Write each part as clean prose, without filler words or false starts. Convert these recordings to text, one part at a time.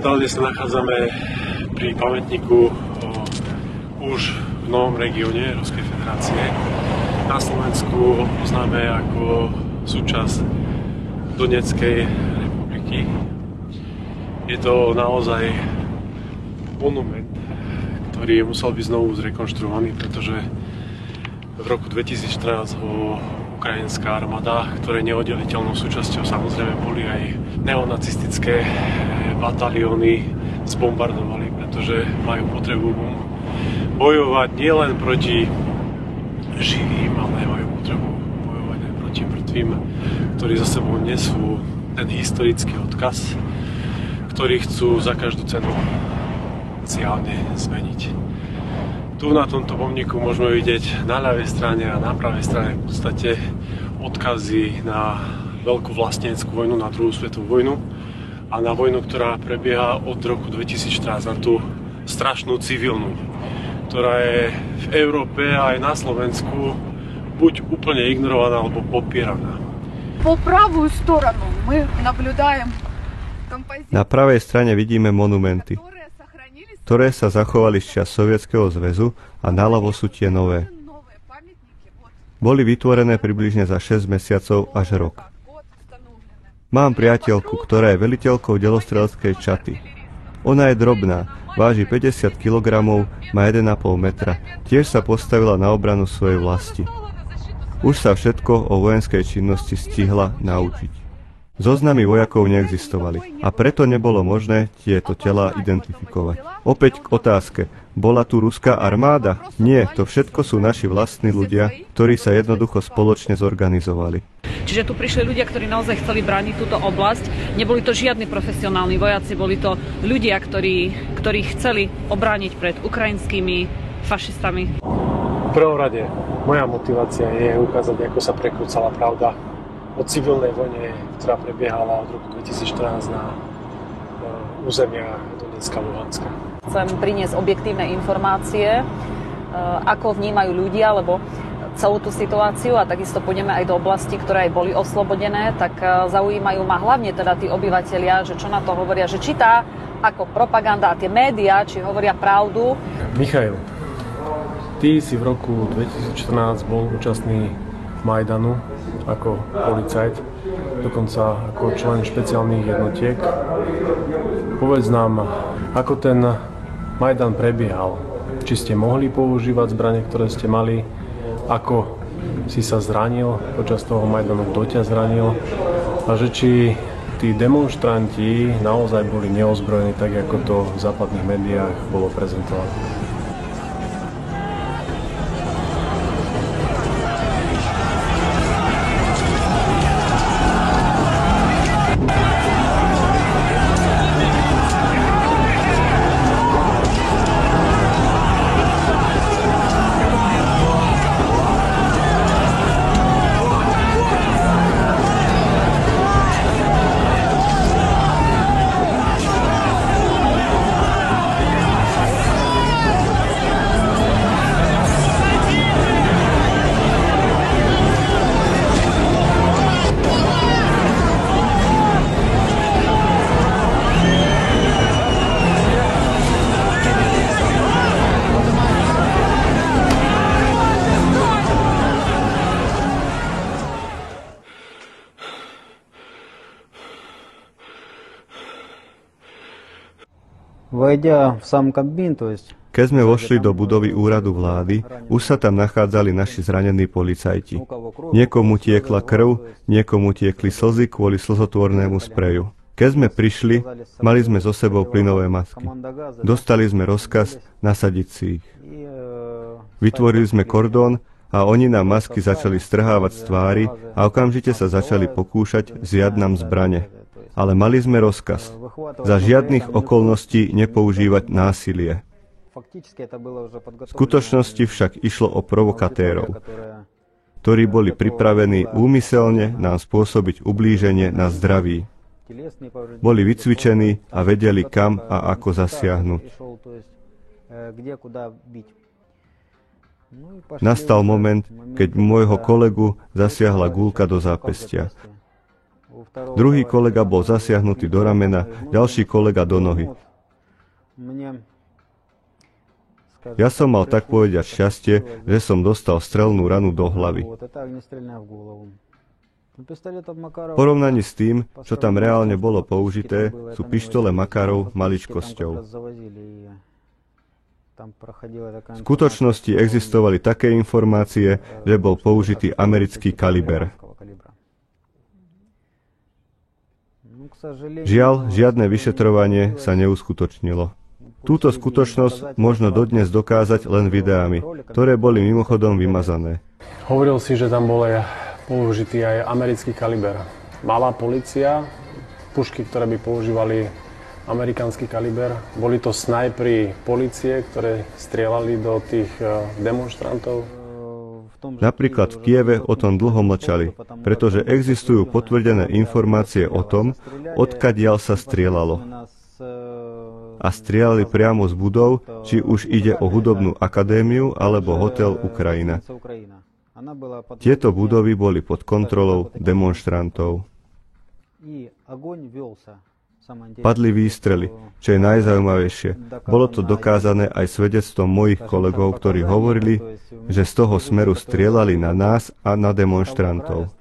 Momentálne sa nachádzame pri pamätníku už v novom regióne Ruskej federácie. Na Slovensku ho poznáme ako súčasť Donetskej republiky. Je to naozaj monument, ktorý musel byť znovu zrekonštruovaný, pretože v roku 2014 ho ukrajinská armáda, ktoré neoddeliteľnou súčasťou samozrejme boli aj neonacistické batalióny, zbombardovali, pretože majú potrebu bojovať nielen proti živým, ale majú potrebu bojovať aj proti mŕtvým, ktorí za sebou nesú ten historický odkaz, ktorý chcú za každú cenu ciálne zmeniť. Tu na tomto pomníku môžeme vidieť na ľavej strane a na pravej strane v podstate odkazy na veľkú vlasteneckú vojnu, na druhú svetovú vojnu a na vojnu, ktorá prebieha od roku 2014, na tú strašnú civilnú, ktorá je v Európe a aj na Slovensku buď úplne ignorovaná alebo popieraná. Po pravú stranu my nablюдаем kompozíciu. Na pravej strane vidíme monumenty, ktoré sa zachovali z čias Sovietskeho zväzu a naľavo sú tie nové. Boli vytvorené približne za 6 mesiacov až rok. Mám priateľku, ktorá je veliteľkou delostrelskej čaty. Ona je drobná, váži 50 kg, má 1,5 metra. Tiež sa postavila na obranu svojej vlasti. Už sa všetko o vojenskej činnosti stihla naučiť. Zoznamy vojakov neexistovali a preto nebolo možné tieto telá identifikovať. Opäť k otázke. Bola tu ruská armáda? Nie, to všetko sú naši vlastní ľudia, ktorí sa jednoducho spoločne zorganizovali. Čiže tu prišli ľudia, ktorí naozaj chceli brániť túto oblasť. Neboli to žiadni profesionálni vojaci, boli to ľudia, ktorí chceli obrániť pred ukrajinskými fašistami. V prvom rade moja motivácia je ukázať, ako sa prekrúcala pravda o civilnej vojne, ktorá prebiehala od roku 2014 na územia Donecka a Luhanska. Chcem priniesť objektívne informácie, ako vnímajú ľudia, lebo celú tú situáciu, a takisto pôjdeme aj do oblasti, ktoré aj boli oslobodené, tak zaujímajú ma hlavne teda tí obyvatelia, že čo na to hovoria, že či tá ako propaganda a tie médiá, či hovoria pravdu. Michail, ty si v roku 2014 bol účastný Majdanu ako policajt, dokonca ako člen špeciálnych jednotiek. Povedz nám, ako ten Majdan prebiehal. Či ste mohli používať zbrane, ktoré ste mali, ako si sa zranil počas toho Majdanu, kto ťa zranil a že či tí demonštranti naozaj boli neozbrojení, tak ako to v západných médiách bolo prezentované. Keď sme vošli do budovy úradu vlády, už sa tam nachádzali naši zranení policajti. Niekomu tiekla krv, niekomu tiekli slzy kvôli slzotvornému spreju. Keď sme prišli, mali sme so sebou plynové masky. Dostali sme rozkaz nasadiť si ich. Vytvorili sme kordón a oni nám masky začali strhávať z tvári a okamžite sa začali pokúšať vziať nám zbrane. Ale mali sme rozkaz. Za žiadnych okolností nepoužívať násilie. V skutočnosti však išlo o provokatérov, ktorí boli pripravení úmyselne nám spôsobiť ublíženie na zdraví. Boli vycvičení a vedeli, kam a ako zasiahnuť. Nastal moment, keď môjho kolegu zasiahla guľka do zápestia. Druhý kolega bol zasiahnutý do ramena, ďalší kolega do nohy. Ja som mal tak povedať šťastie, že som dostal strelnú ranu do hlavy. V porovnaní s tým, čo tam reálne bolo použité, sú pištole Makarov maličkosťou. V skutočnosti existovali také informácie, že bol použitý americký kaliber. Žiaľ, žiadne vyšetrovanie sa neuskutočnilo. Túto skutočnosť možno dodnes dokázať len videami, ktoré boli mimochodom vymazané. Hovoril si, že tam bol použitý aj americký kaliber. Malá polícia, pušky, ktoré by používali amerikánsky kaliber, boli to snajpri polície, ktoré strieľali do tých demonstrantov. Napríklad v Kieve o tom dlho mlčali, pretože existujú potvrdené informácie o tom, odkiaľ sa strieľalo. A strieľali priamo z budov, či už ide o hudobnú akadémiu alebo hotel Ukrajina. Tieto budovy boli pod kontrolou demonštrantov. Padli výstrely, čo je najzaujímavejšie. Bolo to dokázané aj svedectvom mojich kolegov, ktorí hovorili, že z toho smeru strieľali na nás a na demonštrantov.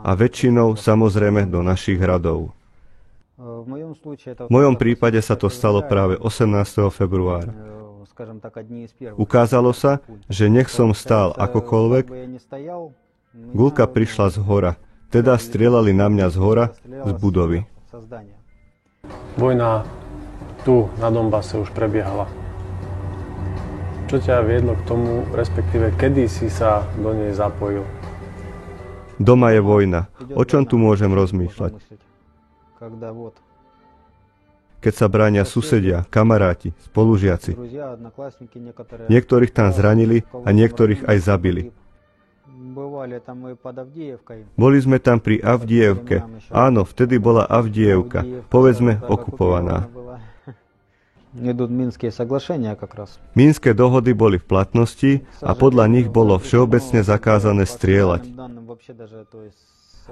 A väčšinou samozrejme do našich radov. V mojom prípade sa to stalo práve 18. februára. Ukázalo sa, že nech som stál akokoľvek, guľka prišla z hora, teda strieľali na mňa z hora, z budovy. Vojna tu na Donbase už prebiehala. Čo ťa viedlo k tomu, respektíve kedy si sa do nej zapojil? Doma je vojna. O čom tu môžem rozmýšľať? Keď sa bránia susedia, kamaráti, spolužiaci. Niektorých tam zranili a niektorých aj zabili. Boli sme tam pri Avdiivke. Áno, vtedy bola Avdiivka, povedzme okupovaná. Minské dohody boli v platnosti a podľa nich bolo všeobecne zakázané strieľať.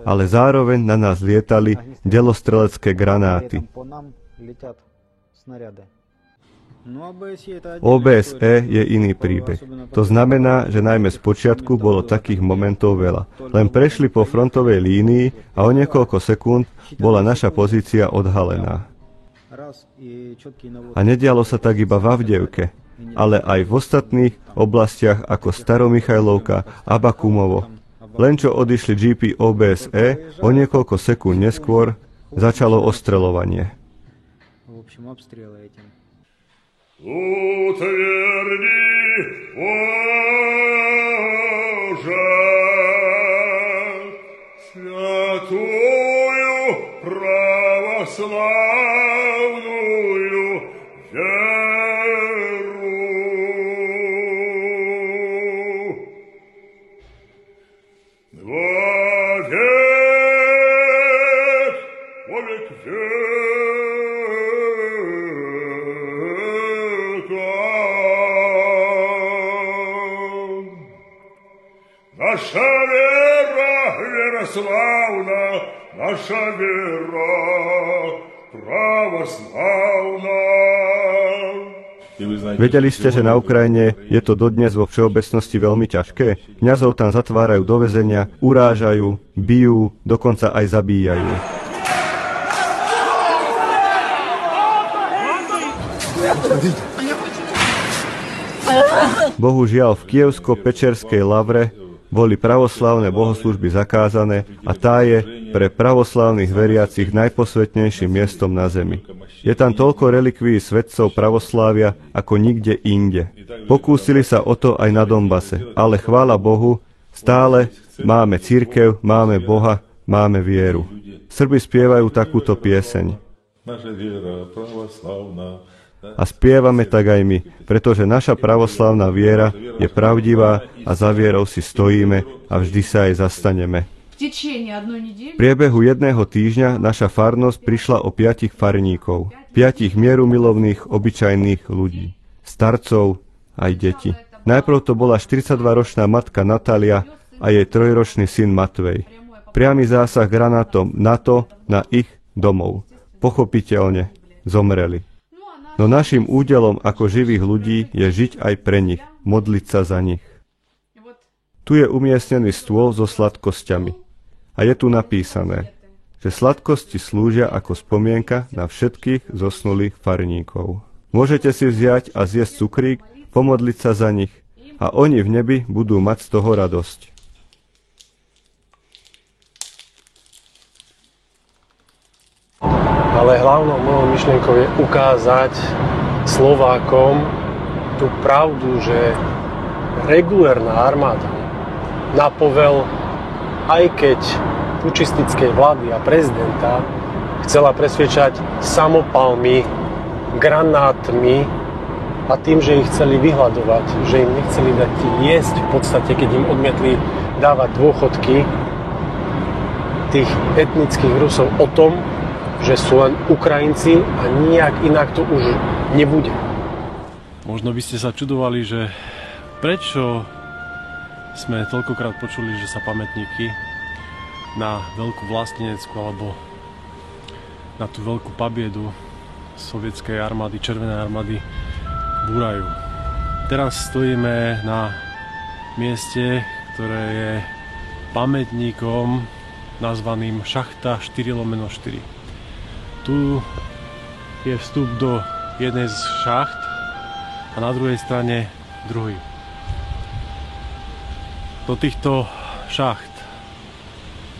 Ale zároveň na nás lietali delostrelecké granáty. OBSE je iný príbeh. To znamená, že najmä z počiatku bolo takých momentov veľa. Len prešli po frontovej línii a o niekoľko sekúnd bola naša pozícia odhalená. A nedialo sa tak iba v Avdiivke, ale aj v ostatných oblastiach ako Staromichajlovka a Bakumovo. Len čo odišli GP OBSE, o niekoľko sekúnd neskôr začalo ostreľovanie. Наша вера, вера славна, наша вера православна. Vedeli ste, že na Ukrajine je to dodnes vo všeobecnosti veľmi ťažké? Kňazov tam zatvárajú do väzenia, urážajú, bijú, dokonca aj zabíjajú. Bohužiaľ, v Kievsko-Pečerskej lavre boli pravoslávne bohoslúžby zakázané a tá je pre pravoslávnych veriacich najposvetnejším miestom na zemi. Je tam toľko relikvií svetcov pravoslávia ako nikde inde. Pokúsili sa o to aj na Donbase, ale chvála Bohu, stále máme cirkev, máme Boha, máme vieru. Srbi spievajú takúto pieseň. A spievame tak aj my, pretože naša pravoslávna viera je pravdivá a za vierou si stojíme a vždy sa aj zastaneme. V priebehu jedného týždňa naša farnosť prišla o 5 farníkov, 5 mierumilovných, obyčajných ľudí, starcov aj deti. Najprv to bola 42-ročná matka Natália a jej trojročný syn Matvej. Priamy zásah granátom NATO na ich domov. Pochopiteľne zomreli. No našim údelom ako živých ľudí je žiť aj pre nich, modliť sa za nich. Tu je umiestnený stôl so sladkosťami. A je tu napísané, že sladkosti slúžia ako spomienka na všetkých zosnulých farníkov. Môžete si vziať a zjesť cukrík, pomodliť sa za nich a oni v nebi budú mať z toho radosť. Ale hlavnou mojou myšlienkou je ukázať Slovákom tú pravdu, že regulárna armáda na povel, aj keď pučistickej vlády a prezidenta, chcela presviečať samopalmi, granátmi a tým, že ich chceli vyhľadovať, že im nechceli dať jesť v podstate, keď im odmietli dávať dôchodky tých etnických Rusov o tom, že sú len Ukrajinci a nijak inak to už nebude. Možno by ste sa čudovali, že prečo sme toľkokrát počuli, že sa pamätníky na veľkú vlasteneckú alebo na tú veľkú pabiedu sovietskej armády, červenej armády búrajú. Teraz stojíme na mieste, ktoré je pamätníkom nazvaným Šachta 4/4. Tu je vstup do jednej z šacht a na druhej strane druhý. Do týchto šacht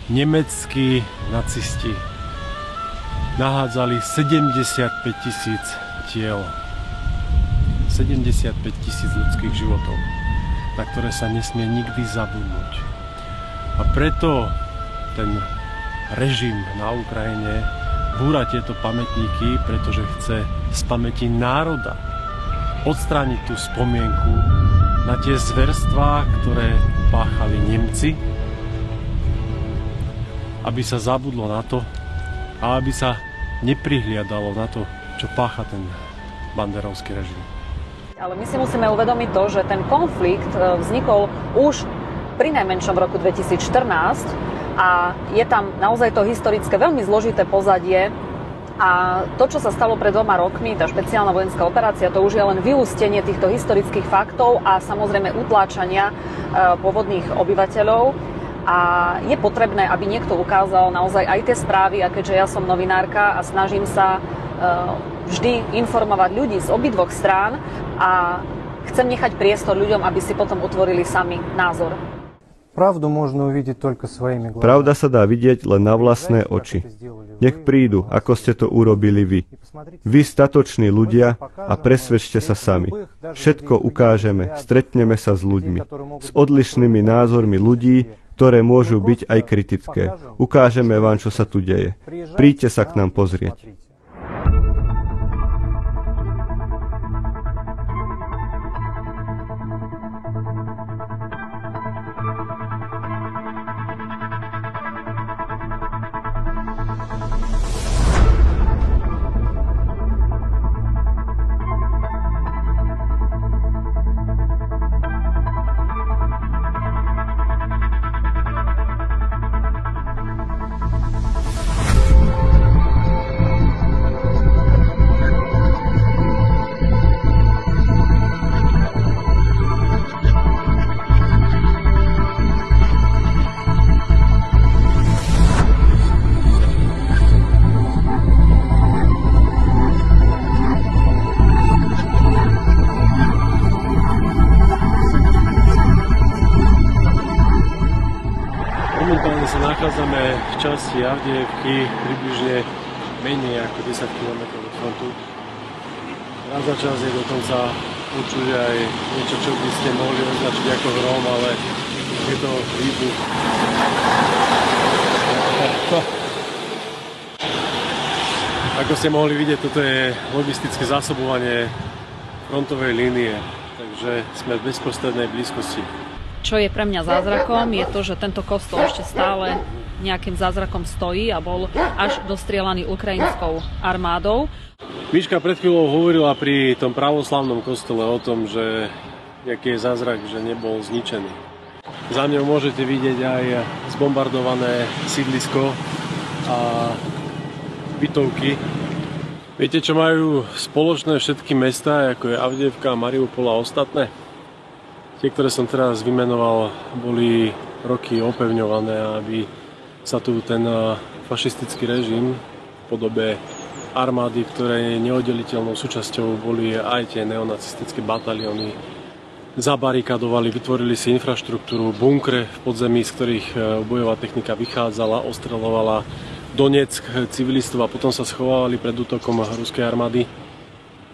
nemeckí nacisti nahádzali 75 000 tiel. 75 000 ľudských životov, na ktoré sa nesmie nikdy zabudnúť. A preto ten režim na Ukrajine búra tieto pamätníky, pretože chce z pamäti národa odstrániť tú spomienku na tie zverstvá, ktoré páchali Nemci, aby sa zabudlo na to a aby sa neprihliadalo na to, čo pácha ten banderovský režim. Ale my si musíme uvedomiť to, že ten konflikt vznikol už pri najmenšom roku 2014 a je tam naozaj to historické veľmi zložité pozadie a to, čo sa stalo pred 2 rokmi, tá špeciálna vojenská operácia, to už je len vyústenie týchto historických faktov a samozrejme utláčania pôvodných obyvateľov. A je potrebné, aby niekto ukázal naozaj aj tie správy, a keďže ja som novinárka a snažím sa vždy informovať ľudí z obidvoch strán a chcem nechať priestor ľuďom, aby si potom utvorili sami názor. Pravda sa dá vidieť len na vlastné oči. Nech prídu, ako ste to urobili vy. Vy statoční ľudia a presvedčte sa sami. Všetko ukážeme, stretneme sa s ľuďmi. S odlišnými názormi ľudí, ktoré môžu byť aj kritické. Ukážeme vám, čo sa tu deje. Príďte sa k nám pozrieť. Momentálne sa nachádzame v časti Avdiivky, približne menej ako 10 km od frontu. Raz za čas je dokonca počuť aj niečo, čo by ste mohli označiť ako hrom, ale je to výbuch. Ako ste mohli vidieť, toto je logistické zásobovanie frontovej línie, takže sme v bezprostrednej blízkosti. Čo je pre mňa zázrakom, je to, že tento kostol ešte stále nejakým zázrakom stojí a bol až dostrielaný ukrajinskou armádou. Miška pred chvíľou hovorila pri tom pravoslavnom kostole o tom, že aký je zázrak, že nebol zničený. Za mňou môžete vidieť aj zbombardované sídlisko a bytovky. Viete, čo majú spoločné všetky mestá, ako je Avdiivka, Mariupol a ostatné? Tie, ktoré som teraz vymenoval, boli roky opevňované, aby sa tu ten fašistický režim v podobe armády, ktoré je neoddeliteľnou súčasťou, boli aj tie neonacistické batalióny, zabarikadovali, vytvorili si infraštruktúru, bunkre v podzemí, z ktorých bojová technika vychádzala, ostreľovala Donetsk civilistov a potom sa schovávali pred útokom ruskej armády.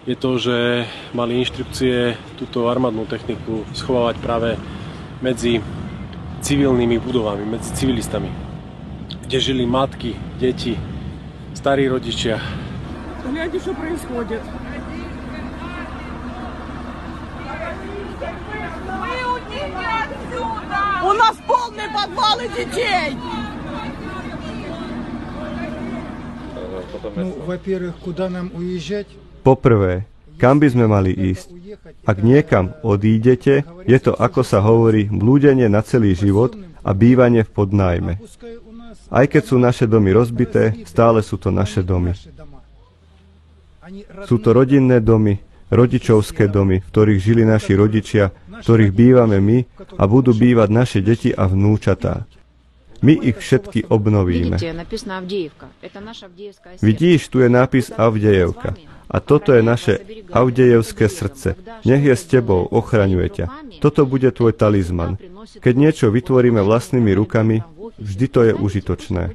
Je to, že mali inštrukcie túto armádnu techniku schovávať práve medzi civilnými budovami, medzi civilistami, kde žili matky, deti, starí rodičia. Гляньте, что происходит. У нас полные подвалы детей! Ну, во-первых, куда нам уезжать? Poprvé, kam by sme mali ísť? Ak niekam odídete, je to, ako sa hovorí, blúdenie na celý život a bývanie v podnájme. Aj keď sú naše domy rozbité, stále sú to naše domy. Sú to rodinné domy, rodičovské domy, v ktorých žili naši rodičia, v ktorých bývame my a budú bývať naše deti a vnúčatá. My ich všetky obnovíme. Vidíš, tu je nápis Avdejevka. A toto je naše avdejevské srdce. Nech je s tebou, ochraňuje ťa. Toto bude tvoj talizman. Keď niečo vytvoríme vlastnými rukami, vždy to je užitočné.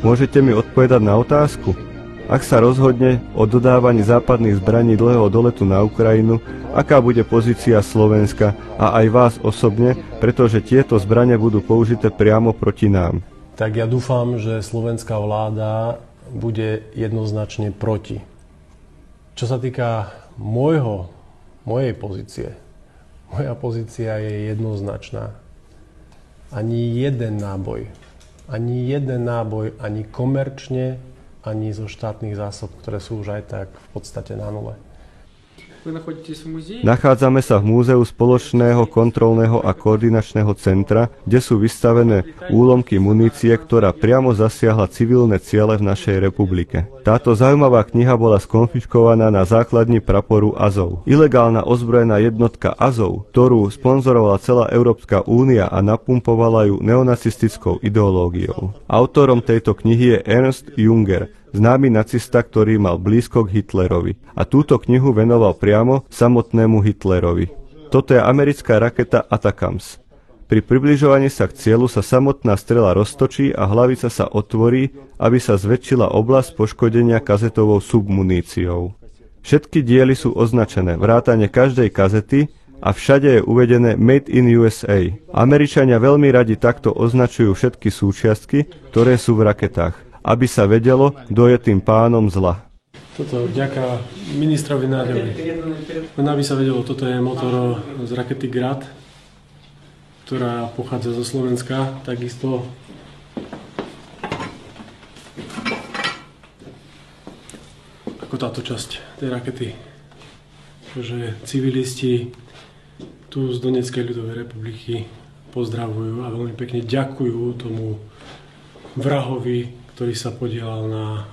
Môžete mi odpovedať na otázku? Ak sa rozhodne o dodávaní západných zbraní dlhého doletu na Ukrajinu, aká bude pozícia Slovenska a aj vás osobne, pretože tieto zbrane budú použité priamo proti nám? Tak ja dúfam, že slovenská vláda bude jednoznačne proti. Čo sa týka mojej pozície, moja pozícia je jednoznačná. Ani jeden náboj, ani komerčne, ani zo štátnych zásob, ktoré sú už aj tak v podstate na nule. Nachádzame sa v múzeu Spoločného kontrolného a koordinačného centra, kde sú vystavené úlomky munície, ktorá priamo zasiahla civilné ciele v našej republike. Táto zaujímavá kniha bola skonfiškovaná na základni praporu Azov. Ilegálna ozbrojená jednotka Azov, ktorú sponzorovala celá Európska únia a napumpovala ju neonacistickou ideológiou. Autorom tejto knihy je Ernst Junger, známy nacista, ktorý mal blízko k Hitlerovi. A túto knihu venoval priamo samotnému Hitlerovi. Toto je americká raketa Atacams. Pri približovaní sa k cieľu sa samotná strela roztočí a hlavica sa otvorí, aby sa zväčšila oblasť poškodenia kazetovou submuníciou. Všetky diely sú označené, vrátane každej kazety, a všade je uvedené Made in USA. Američania veľmi radi takto označujú všetky súčiastky, ktoré sú v raketách, aby sa vedelo, kto je tým pánom zla. Toto vďaka ministrovi Náďovi. Len aby sa vedelo, toto je motor z rakety Grad, ktorá pochádza zo Slovenska, takisto ako táto časť tej rakety. Takže civilisti tu z Donetskej ľudovej republiky pozdravujú a veľmi pekne ďakujú tomu vrahovi, ktorý sa podielal na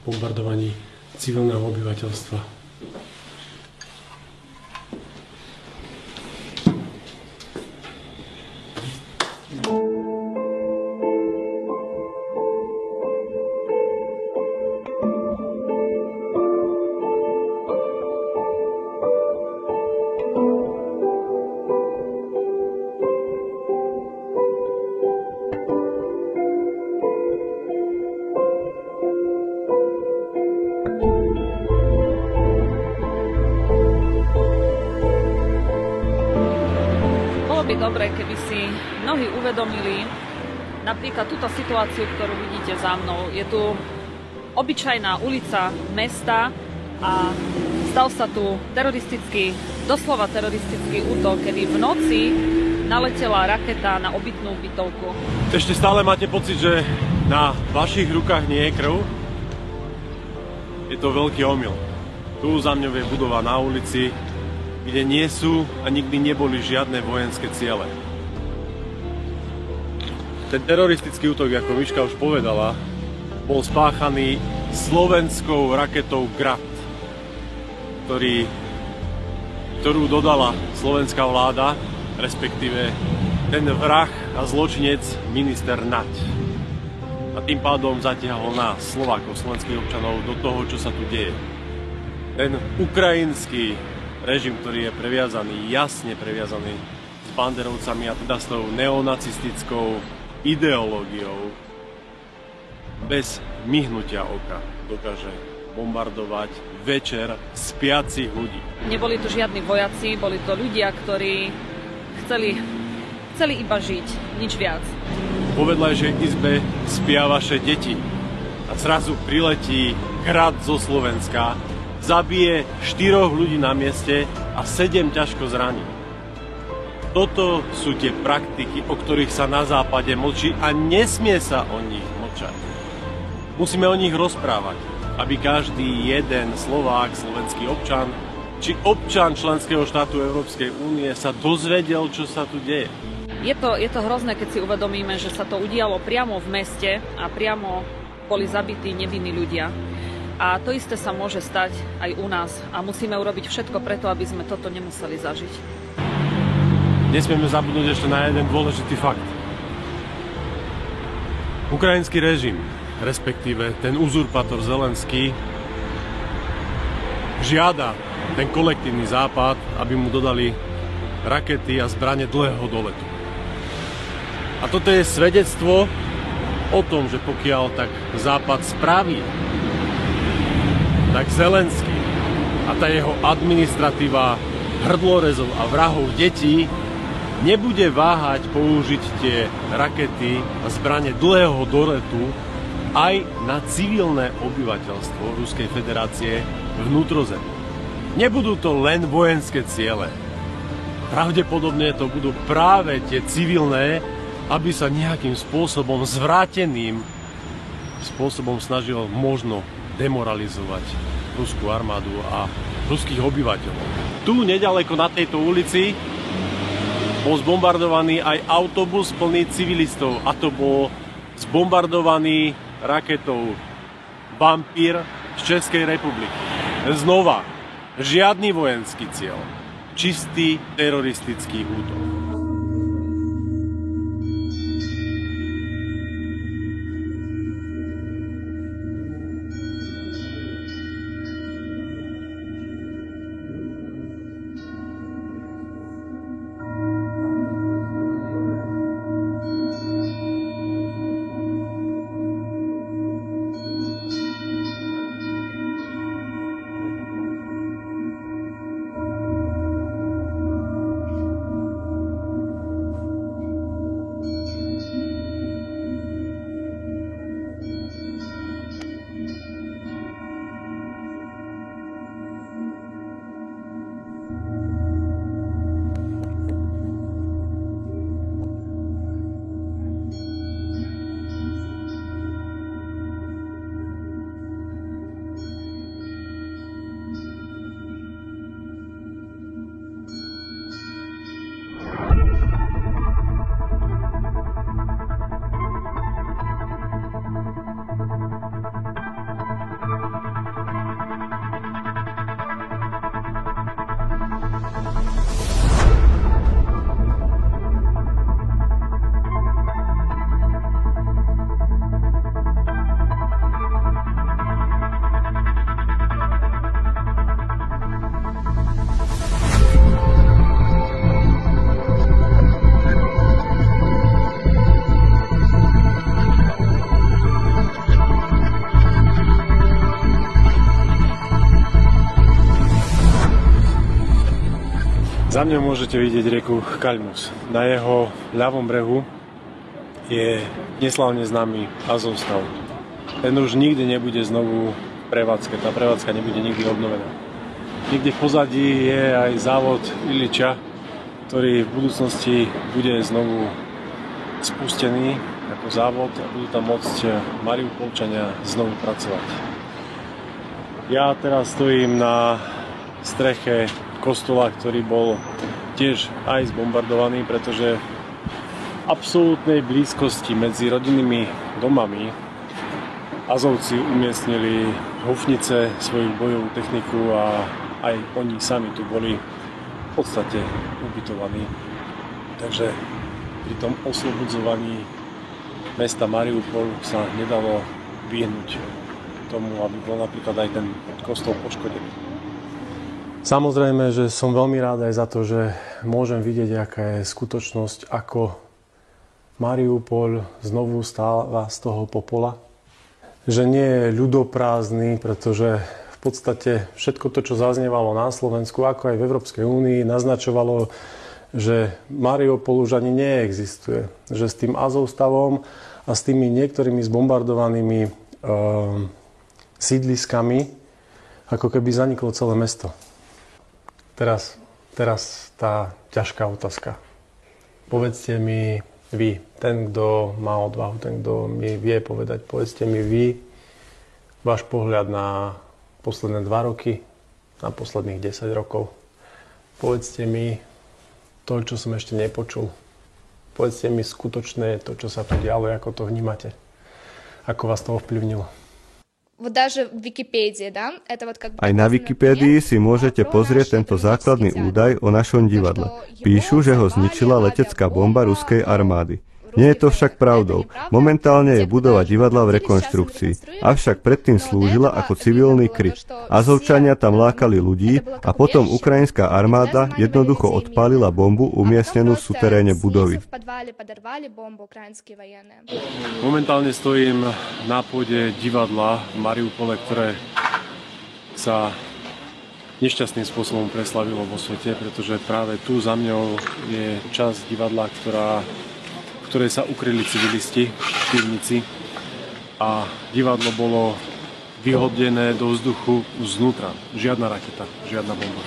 bombardovaní civilného obyvateľstva. Dobre, keby si mnohí uvedomili napríklad túto situáciu, ktorú vidíte za mnou. Je tu obyčajná ulica mesta a stal sa tu doslova teroristický útok, kedy v noci naletela raketa na obytnú bytovku. Ešte stále máte pocit, že na vašich rukách nie je krv? Je to veľký omyl. Tu za mňou je budova na ulici, kde nie sú a nikdy neboli žiadne vojenské ciele. Ten teroristický útok, ako Miška už povedala, bol spáchaný slovenskou raketou Grad, ktorú dodala slovenská vláda, respektíve ten vrah a zločinec minister Naď. A tým pádom zatiahol nás, Slovákov, slovenských občanov, do toho, čo sa tu deje. Ten ukrajinský režim, ktorý je previazaný, jasne previazaný s banderovcami a teda s tou neonacistickou ideológiou, bez myhnutia oka dokáže bombardovať večer spiacich ľudí. Neboli to žiadni vojaci, boli to ľudia, ktorí chceli iba žiť, nič viac. Po vedľajšej izbe spia vaše deti a zrazu priletí Grad zo Slovenska, zabije 4 ľudí na mieste a 7 ťažko zraní. Toto sú tie praktiky, o ktorých sa na západe mlčí a nesmie sa o nich mlčať. Musíme o nich rozprávať, aby každý jeden Slovák, slovenský občan, či občan členského štátu Európskej únie sa dozvedel, čo sa tu deje. Je to hrozné, keď si uvedomíme, že sa to udialo priamo v meste a priamo boli zabití nevinní ľudia. A to isté sa môže stať aj u nás a musíme urobiť všetko preto, aby sme toto nemuseli zažiť. Nesmieme zabudnúť ešte na jeden dôležitý fakt. Ukrajinský režim, respektíve ten uzurpátor Zelenský, žiada ten kolektívny západ, aby mu dodali rakety a zbrane dlhého doletu. A toto je svedectvo o tom, že pokiaľ tak západ spraví, tak Zelenský a tá jeho administratíva hrdlorezov a vrahov detí nebude váhať použiť tie rakety a zbrane dlhého doletu aj na civilné obyvateľstvo Ruskej federácie vnútrozemí. Nebudú to len vojenské ciele. Pravdepodobne to budú práve tie civilné, aby sa nejakým spôsobom zvráteným spôsobom snažil možno demoralizovať ruskú armádu a ruských obyvateľov. Tu nedaleko na tejto ulici bol zbombardovaný aj autobus plný civilistov a to bol zbombardovaný raketou Vampír z Českej republiky. Znova, žiadny vojenský cieľ, čistý teroristický útok. Za mňa môžete vidieť rieku Kalmus. Na jeho ľavom brehu je neslávne známy Azovstav. Ten už nikdy nebude znovu v prevádzke, tá prevádzka nebude nikdy obnovená. Niekde v pozadí je aj závod Iliča, ktorý v budúcnosti bude znovu spustený ako závod a budú tam môcť Mariupolčania znovu pracovať. Ja teraz stojím na streche kostola, ktorý bol tiež aj zbombardovaný, pretože v absolútnej blízkosti medzi rodinnými domami Azovci umiestnili hufnice, svoju bojovú techniku a aj oni sami tu boli v podstate ubytovaní. Takže pri tom oslobodzovaní mesta Mariupol sa nedalo vyhnúť tomu, aby bol napríklad aj ten kostol poškodený. Samozrejme, že som veľmi rád aj za to, že môžem vidieť, aká je skutočnosť, ako Mariupol znovu stáva z toho popola. Že nie je ľudoprázdny, pretože v podstate všetko to, čo zaznievalo na Slovensku, ako aj v Európskej únii, naznačovalo, že Mariupol už ani neexistuje. Že s tým Azovstavom a s tými niektorými zbombardovanými sídliskami ako keby zaniklo celé mesto. Teraz tá ťažká otázka. Povedzte mi vy, ten, kto má odvahu, ten, kto mi vie povedať, povedzte mi vy váš pohľad na posledné 2 roky, na posledných 10 rokov. Povedzte mi to, čo som ešte nepočul. Povedzte mi skutočné to, čo sa tu dialo, ako to vnímate. Ako vás to ovplyvnilo. Aj na Wikipédii si môžete pozrieť tento základný údaj o našom divadle. Píšu, že ho zničila letecká bomba ruskej armády. Nie je to však pravdou. Momentálne je budova divadla v rekonštrukcii, avšak predtým slúžila ako civilný kryt. Azovčania tam lákali ľudí a potom ukrajinská armáda jednoducho odpálila bombu umiestnenú v suteréne budovy. Momentálne stojím na pôde divadla v Mariupole, ktoré sa nešťastným spôsobom preslavilo vo svete, pretože práve tu za mňou je časť divadla, ktorej sa ukryli civilisti v pivnici a divadlo bolo vyhodené do vzduchu znútra. Žiadna raketa, žiadna bomba.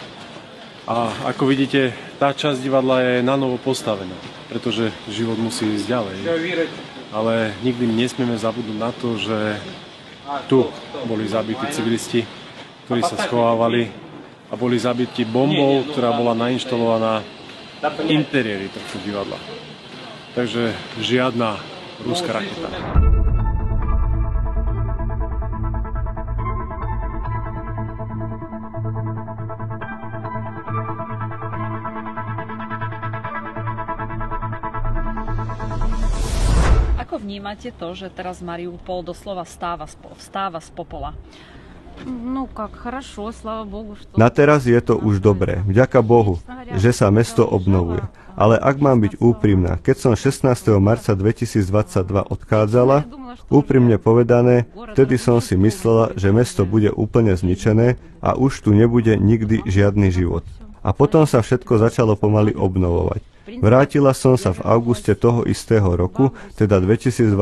A ako vidíte, tá časť divadla je na novo postavená, pretože život musí ísť ďalej. Ale nikdy nesmieme zabudnúť na to, že tu boli zabití civilisti, ktorí sa schovávali a boli zabití bombou, ktorá bola nainštalovaná v interiéri tohto divadla. Takže žiadna ruská raketa. Ako vnímate to, že teraz Mariupol doslova vstáva z popola? Na teraz je to už dobré, vďaka Bohu, že sa mesto obnovuje. Ale ak mám byť úprimná, keď som 16. marca 2022 odchádzala, úprimne povedané, vtedy som si myslela, že mesto bude úplne zničené a už tu nebude nikdy žiadny život. A potom sa všetko začalo pomaly obnovovať. Vrátila som sa v auguste toho istého roku, teda 2022.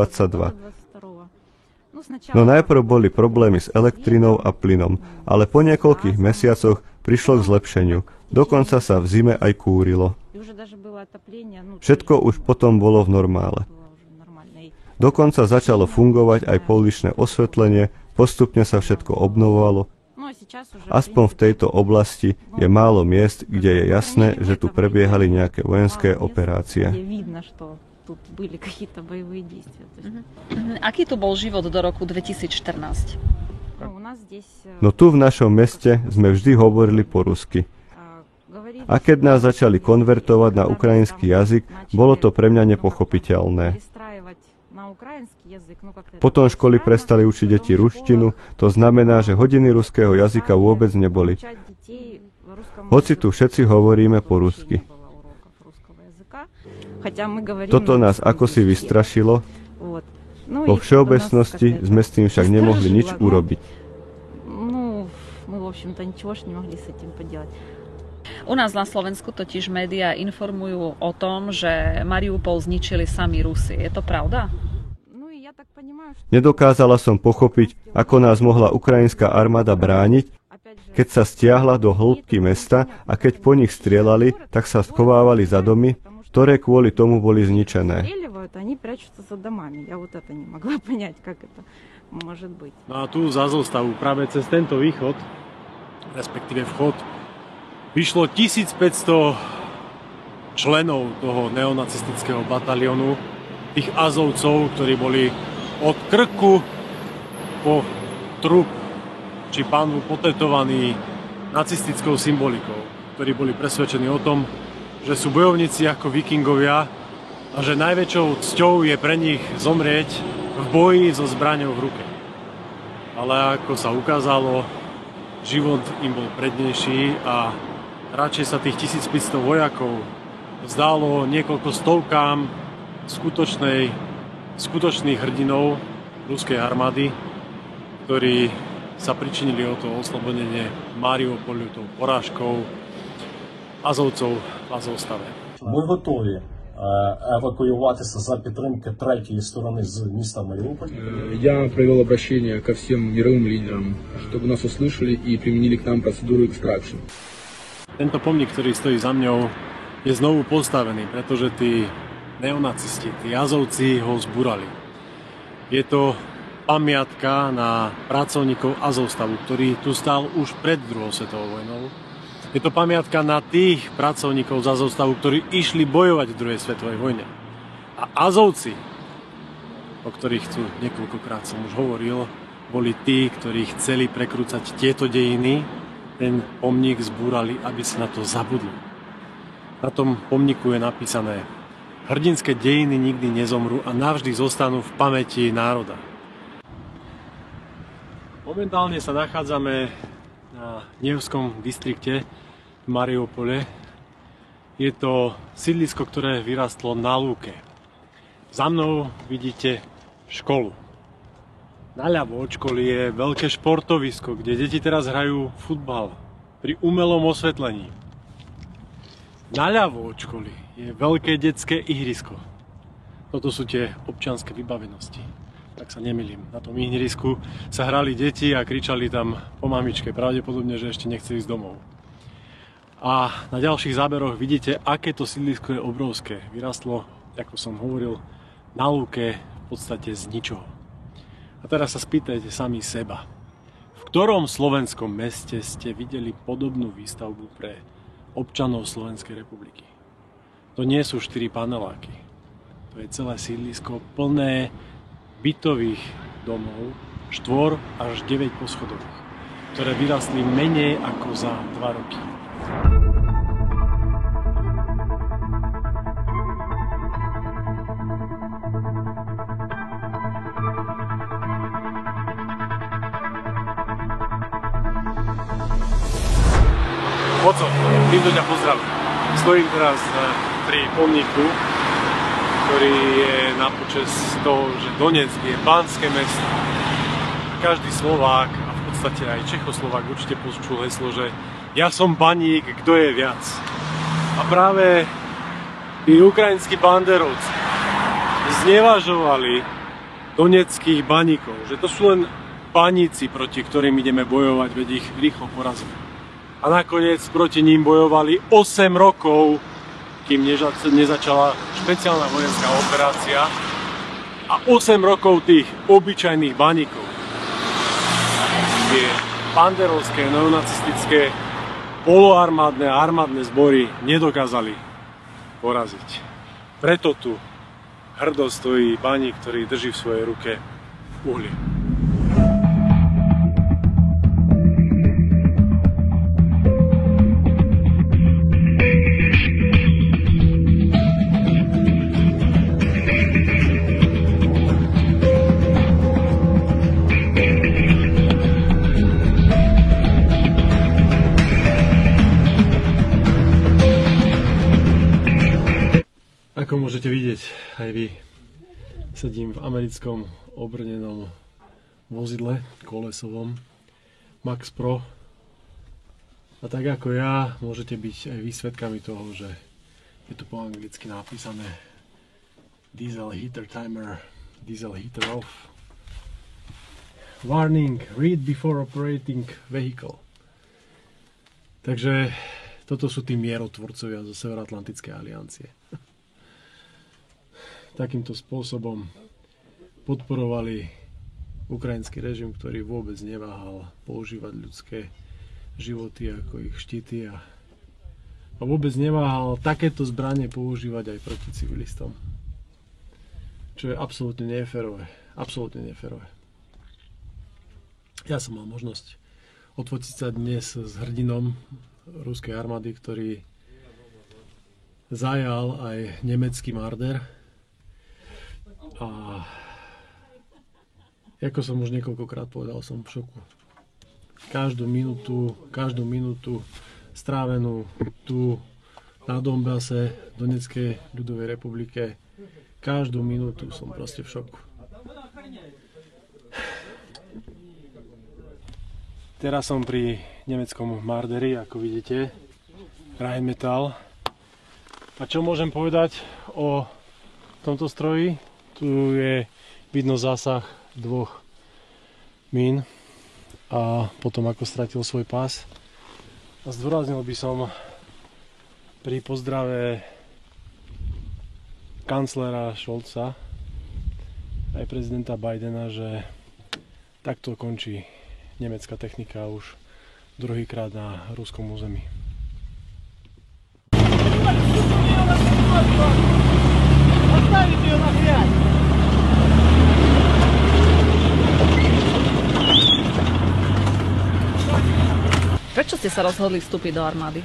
No najprv boli problémy s elektrinou a plynom, ale po niekoľkých mesiacoch prišlo k zlepšeniu. Dokonca sa v zime aj kúrilo. Všetko už potom bolo v normále. Dokonca začalo fungovať aj pouličné osvetlenie, postupne sa všetko obnovovalo. Aspoň v tejto oblasti je málo miest, kde je jasné, že tu prebiehali nejaké vojenské operácie. Aký tu bol život do roku 2014? No tu v našom meste sme vždy hovorili po rusky. A keď nás začali konvertovať na ukrajinský jazyk, bolo to pre mňa nepochopiteľné. Potom školy prestali učiť deti ruštinu, to znamená, že hodiny ruského jazyka vôbec neboli. Hoci tu všetci hovoríme po rusky. Toto nás akosi vystrašilo. Vo všeobecnosti sme s tým však nemohli nič urobiť. U nás na Slovensku totiž médiá informujú o tom, že Mariupol zničili sami Rusi. Je to pravda? Nedokázala som pochopiť, ako nás mohla ukrajinská armáda brániť, keď sa stiahla do hĺbky mesta a keď po nich strieľali, tak sa schovávali za domy, ktoré kvôli tomu boli zničené. No a tu za Azostavu, práve cez tento východ, respektíve vchod, vyšlo 1500 členov toho neonacistického bataliónu, tých Azovcov, ktorí boli od krku po trup či pánvu potetovaní nacistickou symbolikou, ktorí boli presvedčení o tom, že sú bojovníci ako vikingovia a že najväčšou cťou je pre nich zomrieť v boji so zbraňou v ruke. Ale ako sa ukázalo, život im bol prednejší a radšej sa tých 1500 vojakov vzdálo niekoľko stovkám skutočných hrdinov ruskej armády, ktorí sa pričinili o to oslobodenie Mariupolu tou porážkou Азовців в Азовсталі. Ми готові евакуюватися за підтримки третьої сторони з міста Маріуполь. Я провел обращение ко всем мировым лидерам, чтобы нас услышали и применили к нам процедуру extraction. Tento pomník, ktorý stojí za mňou, je znovu postavený, pretože tí neonacisti, tí Azovci ho zbúrali. Je to pamiatka na pracovníkov Azovstavu, ktorý tu stál už pred druhou svetovou vojnou. Je to pamiatka na tých pracovníkov z Azovstavu, ktorí išli bojovať v druhej svetovej vojne. A Azovci, o ktorých tu niekoľkokrát som už hovoril, boli tí, ktorí chceli prekrúcať tieto dejiny. Ten pomník zbúrali, aby sa na to zabudli. Na tom pomníku je napísané: hrdinské dejiny nikdy nezomrú a navždy zostanú v pamäti národa. Momentálne sa nachádzame na Nevskom distrikte v Mariupole. Je to sídlisko, ktoré vyrastlo na lúke. Za mnou vidíte školu. Naľavo od školy je veľké športovisko, kde deti teraz hrajú futbal pri umelom osvetlení. Naľavo od školy je veľké detské ihrisko. Toto sú tie občianske vybavenosti. Tak sa nemýlim. Na tom ihrisku sa hrali deti a kričali tam po mamičke. Pravdepodobne, že ešte nechceli ísť domov. A na ďalších záberoch vidíte, aké to sídlisko je obrovské. Vyrastlo, ako som hovoril, na lúke v podstate z ničoho. A teraz sa spýtajte sami seba. V ktorom slovenskom meste ste videli podobnú výstavbu pre občanov Slovenskej republiky? To nie sú 4 paneláky. To je celé sídlisko plné bytových domov, 4 až 9 poschodových, ktoré vyrastli menej ako za 2 roky. Oco, týmto ťa pozdravím. Stojím teraz pri pomníku, ktorý je na počesť toho, že Donetsk je pánske mesto. Každý Slovák, a v podstate aj Čechoslovák určite počul heslo, že ja som baník, kto je viac. A práve tí ukrajinskí banderovci znevažovali donetských baníkov, že to sú len baníci, proti ktorým ideme bojovať, veď ich rýchlo porazíme. A nakoniec proti ním bojovali 8 rokov, kým nezačala špeciálna vojenská operácia, a 8 rokov tých obyčajných baníkov tie banderovské, neonacistické, poloarmádne a armádne zbory nedokázali poraziť. Preto tu hrdo stojí baník, ktorý drží v svojej ruke uhlie. Ako môžete vidieť, aj vy, sedím v americkom obrnenom vozidle kolesovom Max Pro. A tak ako ja, môžete byť aj vy svedkami toho, že je tu po anglicky napísané Diesel heater timer, diesel heater off. Warning, read before operating vehicle. Takže toto sú tí mierotvorcovia zo Severoatlantickej aliancie. Takýmto spôsobom podporovali ukrajinský režim, ktorý vôbec neváhal používať ľudské životy ako ich štíty a vôbec neváhal takéto zbranie používať aj proti civilistom. Čo je absolútne neférové. Absolútne neférové. Ja som mal možnosť odfotiť sa dnes s hrdinom ruskej armády, ktorý zajal aj nemecký Marder. A ako som už niekoľkokrát povedal, som v šoku. Každú minútu strávenú tu na Donbase, v Donetskej ľudovej republike, každú minútu som proste v šoku. Teraz som pri nemeckom Marderi, ako vidíte, Rheinmetall. A čo môžem povedať o tomto stroji? Tu je vidno zásah 2 mín a potom ako stratil svoj pás. A zdôraznil by som pri pozdrave kanclera Scholza aj prezidenta Bidena, že takto končí nemecká technika už druhýkrát na ruskom území. Prečo ste sa rozhodli vstúpiť do armády?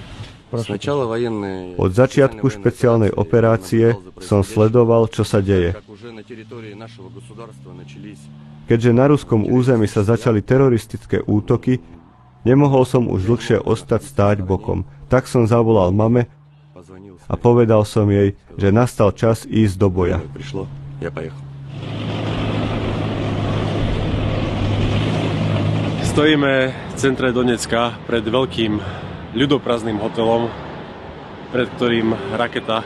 Od začiatku špeciálnej operácie som sledoval, čo sa deje. Keďže na ruskom území sa začali teroristické útoky, nemohol som už dlhšie ostať stáť bokom. Tak som zavolal mame a povedal som jej, že nastal čas ísť do boja. Stojíme v centre Donecka pred veľkým ľudoprázdnym hotelom, pred ktorým raketa,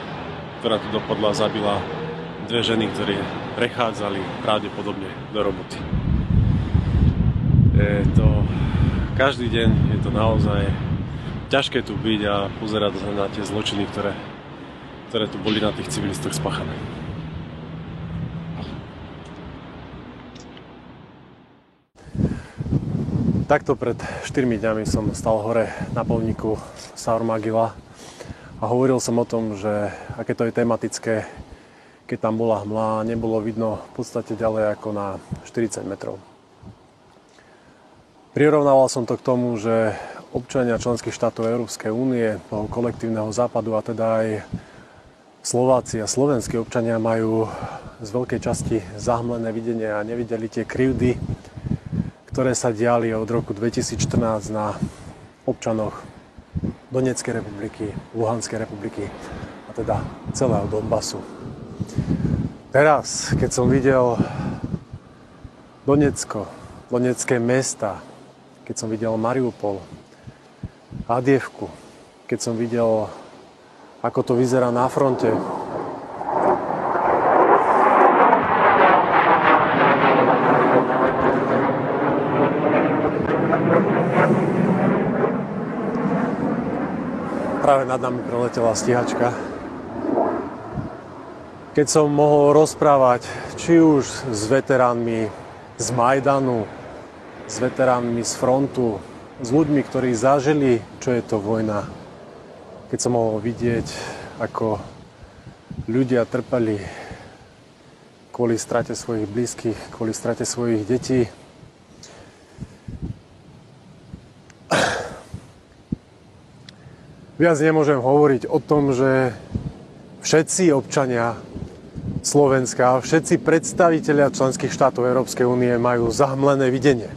ktorá tu dopadla, zabila 2 ženy, ktoré prechádzali pravdepodobne do roboty. Každý deň je to naozaj ťažké tu byť a pozerať sa na tie zločiny, ktoré tu boli na tých civilistoch spáchané. Takto pred 4 dňami som stal hore na polníku Saurmagila a hovoril som o tom, že aké to je tematické, keď tam bola hmla, nebolo vidno v podstate ďalej ako na 40 metrov. Prirovnával som to k tomu, že občania členských štátov Európskej únie, toho kolektívneho západu a teda aj Slováci a slovenskí občania majú z veľkej časti zahmlené videnie a nevideli tie krivdy, ktoré sa diali od roku 2014 na občanoch Donetskej republiky, Luhanskej republiky a teda celého Donbasu. Teraz, keď som videl Donecko, Donetské mesta, keď som videl Mariupol, Adievku, keď som videl, ako to vyzerá na fronte, práve nad nami preletela stíhačka. Keď som mohol rozprávať či už s veteránmi z Majdanu, s veteránmi z frontu, s ľuďmi, ktorí zažili, čo je to vojna. Keď som mohol vidieť, ako ľudia trpeli kvôli strate svojich blízkych, kvôli strate svojich detí. Viac nemôžem hovoriť o tom, že všetci občania Slovenska, všetci predstavitelia členských štátov Európskej únie majú zahmlené videnie.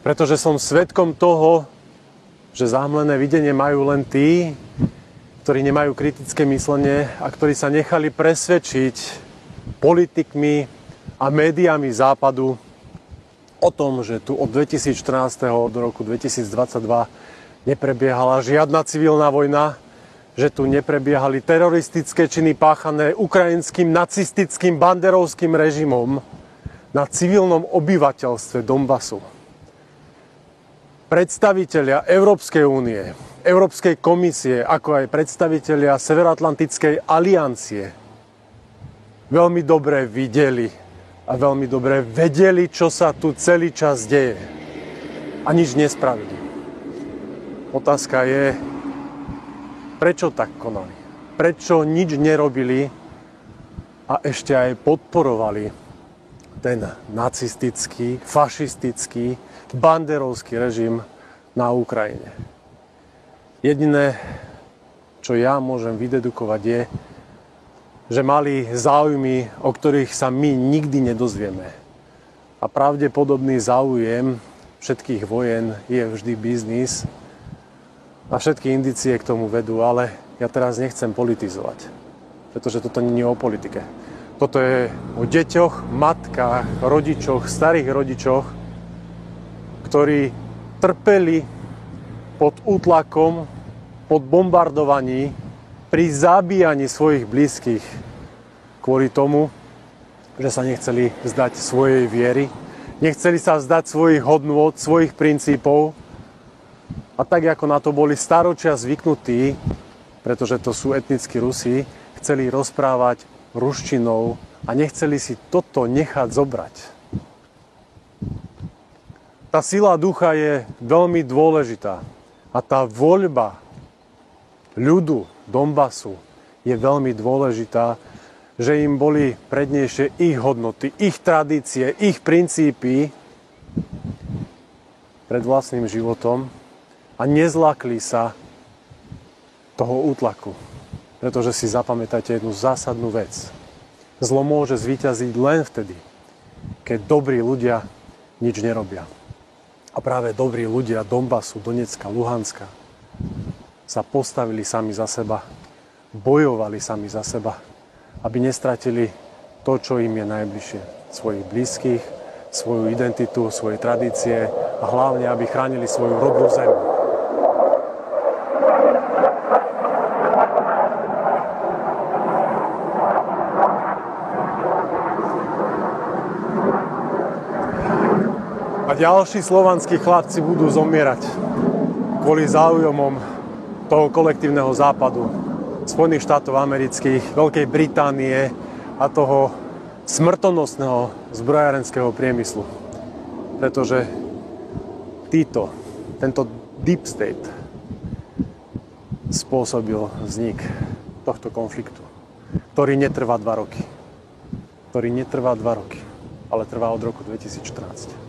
Pretože som svedkom toho, že zahmlené videnie majú len tí, ktorí nemajú kritické myslenie a ktorí sa nechali presvedčiť politikmi a médiami Západu o tom, že tu od 2014. do roku 2022 neprebiehala žiadna civilná vojna, že tu neprebiehali teroristické činy páchané ukrajinským nacistickým banderovským režimom na civilnom obyvateľstve Donbasu. Predstavitelia Európskej únie, Európskej komisie, ako aj predstavitelia Severoatlantickej aliancie veľmi dobre videli a veľmi dobre vedeli, čo sa tu celý čas deje. A nič nespravili. Otázka je, prečo tak konali? Prečo nič nerobili a ešte aj podporovali ten nacistický, fašistický, banderovský režim na Ukrajine? Jediné, čo ja môžem vydedukovať, je, že mali záujmy, o ktorých sa my nikdy nedozvieme. A pravdepodobný záujem všetkých vojen je vždy biznis a všetky indície k tomu vedú, ale ja teraz nechcem politizovať, pretože toto nie je o politike. Toto je o deťoch, matkách, rodičoch, starých rodičoch, ktorí trpeli pod útlakom, pod bombardovaní, pri zabíjaní svojich blízkych kvôli tomu, že sa nechceli vzdať svojej viery, nechceli sa vzdať svojich hodnôt, svojich princípov. A tak, ako na to boli staročia zvyknutí, pretože to sú etnickí Rusi, chceli rozprávať ruštinou a nechceli si toto nechať zobrať. Tá sila ducha je veľmi dôležitá a tá voľba ľudu Donbasu je veľmi dôležitá, že im boli prednejšie ich hodnoty, ich tradície, ich princípy pred vlastným životom a nezlakli sa toho útlaku. Pretože si zapamätajte jednu zásadnú vec. Zlo môže zvíťaziť len vtedy, keď dobrí ľudia nič nerobia. A práve dobrí ľudia Donbasu, Donecka, Luhanska sa postavili sami za seba, bojovali sami za seba, aby nestratili to, čo im je najbližšie. Svojich blízkych, svoju identitu, svoje tradície a hlavne, aby chránili svoju rodnú zem. A ďalší slovanskí chlapci budú zomierať kvôli záujmom toho kolektívneho západu, Spojených štátov amerických, Veľkej Británie a toho smrtonosného zbrojárenského priemyslu. Pretože tento deep state spôsobil vznik tohto konfliktu, ktorý netrvá 2 roky. Ale trvá od roku 2014.